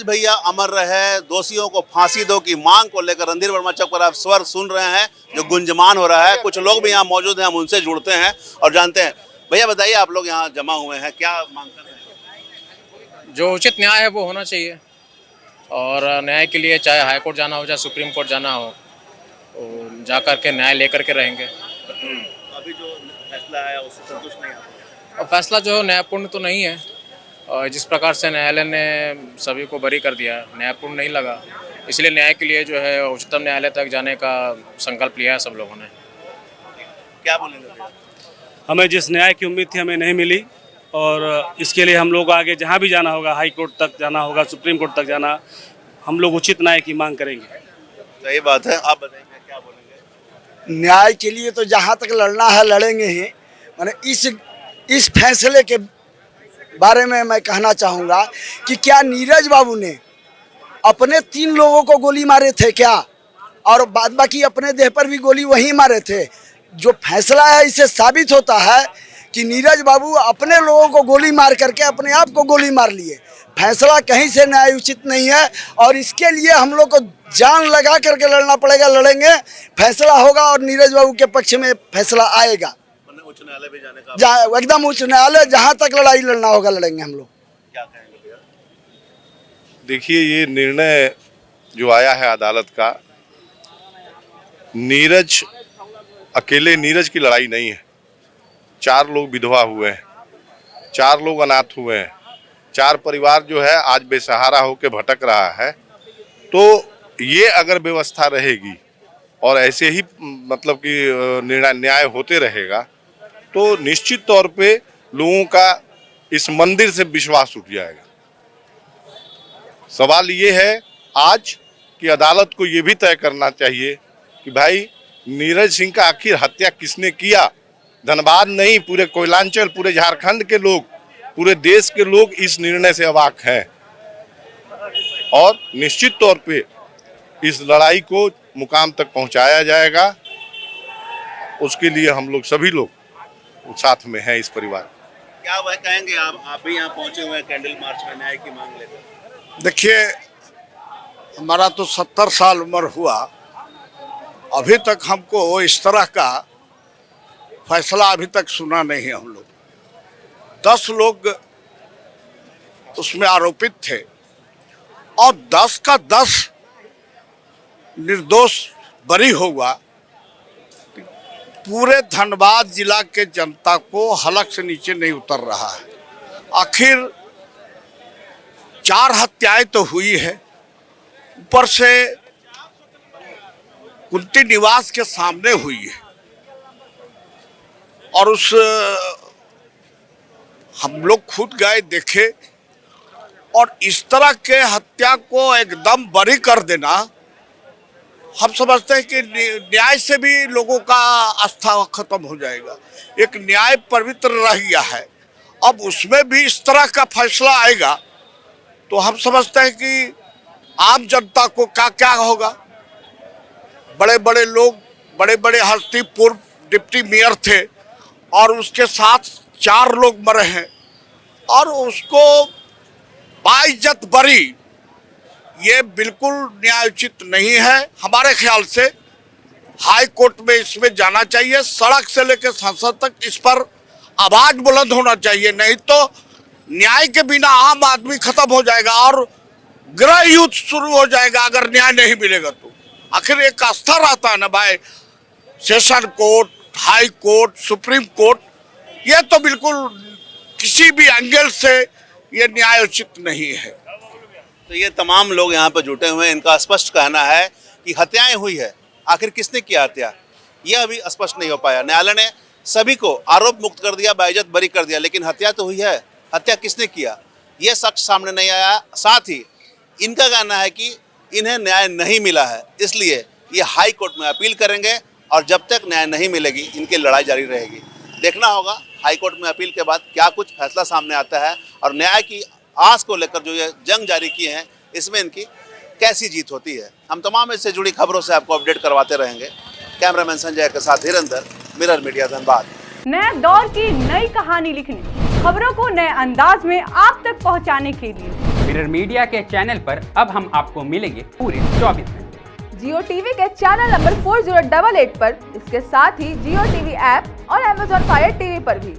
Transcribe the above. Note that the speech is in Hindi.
भैया अमर रहे, दोषियों को फांसी दो की मांग को लेकर रणधीर वर्मा चौक पर आप स्वर सुन रहे हैं जो गुंजमान हो रहा है। कुछ लोग भी यहाँ मौजूद हैं, हम उनसे जुड़ते हैं और जानते हैं। भैया बताइए, आप लोग यहाँ जमा हुए हैं, क्या मांग कर रहे हैं? जो उचित न्याय है वो होना चाहिए और न्याय के लिए चाहे हाई कोर्ट जाना हो चाहे सुप्रीम कोर्ट जाना हो तो जा कर के न्याय लेकर के रहेंगे। अभी जो फैसला आया उससे संतुष्ट नहीं आप? और फैसला जो है न्यायपूर्ण तो नहीं है और जिस प्रकार से न्यायालय ने सभी को बरी कर दिया न्यायपूर्ण नहीं लगा, इसलिए न्याय के लिए जो है उच्चतम न्यायालय तक जाने का संकल्प लिया है सब लोगों ने। क्या बोलेंगे भैया? हमें जिस न्याय की उम्मीद थी हमें नहीं मिली और इसके लिए हम लोग आगे जहाँ भी जाना होगा, हाई कोर्ट तक जाना होगा, सुप्रीम कोर्ट तक जाना, हम लोग उचित न्याय की मांग करेंगे। सही बात है, आप बताइए क्या बोलेंगे? न्याय के लिए तो जहाँ तक लड़ना है लड़ेंगे ही। मैंने इस फैसले के बारे में मैं कहना चाहूँगा कि क्या नीरज बाबू ने अपने 3 लोगों को गोली मारे थे क्या, और बाद बाकी अपने देह पर भी गोली वहीं मारे थे। जो फैसला है इससे साबित होता है कि नीरज बाबू अपने लोगों को गोली मार करके अपने आप को गोली मार लिए। फैसला कहीं से न्याय उचित नहीं है और इसके लिए हम लोग को जान लगा करके लड़ना पड़ेगा, लड़ेंगे, फैसला होगा और नीरज बाबू के पक्ष में फैसला आएगा। उच्च न्यायालय भी जाने का एकदम उच्च न्यायालय, जहाँ तक लड़ाई लड़ना होगा लड़ेंगे हम लोग। क्या कहेंगे भैया? देखिए, ये निर्णय जो आया है अदालत का, नीरज अकेले नीरज की लड़ाई नहीं है। 4 लोग विधवा हुए हैं, 4 लोग अनाथ हुए हैं, 4 परिवार जो है आज बेसहारा होकर भटक रहा है। तो ये अगर व्यवस्था रहेगी और ऐसे ही मतलब कि न्याय होते रहेगा तो निश्चित तौर पे लोगों का इस मंदिर से विश्वास उठ जाएगा। सवाल ये है आज कि अदालत को ये भी तय करना चाहिए कि भाई नीरज सिंह का आखिर हत्या किसने किया। धनबाद नहीं, पूरे कोयलांचल, पूरे झारखंड के लोग, पूरे देश के लोग इस निर्णय से अवाक हैं और निश्चित तौर पे इस लड़ाई को मुकाम तक पहुंचाया जाएगा। उसके लिए हम लोग सभी लोग साथ में हैं इस परिवार। क्या वह कहेंगे, आप भी यहाँ पहुंचे हुए हैं कैंडल मार्च में न्याय की मांग लेकर? देखिए, हमारा तो 70 साल उम्र हुआ, अभी तक हमको इस तरह का फैसला अभी तक सुना नहीं है। हम लोग 10 लोग उसमें आरोपित थे और 10 का 10 निर्दोष बरी हुआ। पूरे धनबाद जिला के जनता को हलक से नीचे नहीं उतर रहा है। आखिर 4 हत्याएं तो हुई है, ऊपर से कुंती निवास के सामने हुई है और उस हम लोग खुद गए देखे और इस तरह के हत्या को एकदम बरी कर देना, हम समझते हैं कि न्याय से भी लोगों का आस्था खत्म हो जाएगा। एक न्याय पवित्र रह गया है, अब उसमें भी इस तरह का फैसला आएगा तो हम समझते हैं कि आम जनता को क्या होगा। बड़े बड़े लोग, बड़े बड़े हस्ती, पूर्व डिप्टी मेयर थे और उसके साथ 4 लोग मरे हैं और उसको बाइज्जत बरी, ये बिल्कुल न्यायोचित नहीं है। हमारे ख्याल से हाई कोर्ट में इसमें जाना चाहिए, सड़क से लेकर संसद तक इस पर आवाज बुलंद होना चाहिए, नहीं तो न्याय के बिना आम आदमी खत्म हो जाएगा और गृह युद्ध शुरू हो जाएगा अगर न्याय नहीं मिलेगा तो। आखिर एक आस्था रहता है ना भाई, session court, high court, supreme court, ये तो बिल्कुल किसी भी एंगल से ये न्यायोचित नहीं है। तो ये तमाम लोग यहाँ पर जुटे हुए हैं, इनका स्पष्ट कहना है कि हत्याएं हुई है, आखिर किसने किया हत्या यह अभी स्पष्ट नहीं हो पाया। न्यायालय ने सभी को आरोप मुक्त कर दिया, बाइज्जत बरी कर दिया, लेकिन हत्या तो हुई है, हत्या किसने किया यह सच सामने नहीं आया। साथ ही इनका कहना है कि इन्हें न्याय नहीं मिला है, इसलिए ये हाई कोर्ट में अपील करेंगे और जब तक न्याय नहीं मिलेगी इनकी लड़ाई जारी रहेगी। देखना होगा हाई कोर्ट में अपील के बाद क्या कुछ फैसला सामने आता है और न्याय की आस को लेकर जो ये जंग जारी किए हैं इसमें इनकी कैसी जीत होती है। हम तमाम इससे जुड़ी खबरों से आपको अपडेट करवाते रहेंगे। कैमरामैन संजय के साथ धीरेंद्र, मिरर मीडिया धनबाद। नए दौर की नई कहानी लिखने, खबरों को नए अंदाज में आप तक पहुंचाने के लिए मिरर मीडिया के चैनल पर अब हम आपको मिलेंगे पूरे 24 घंटे। जियो टीवी के चैनल नंबर 4088 पर, इसके साथ ही जियो टीवी ऐप और Amazon Fire TV पर भी।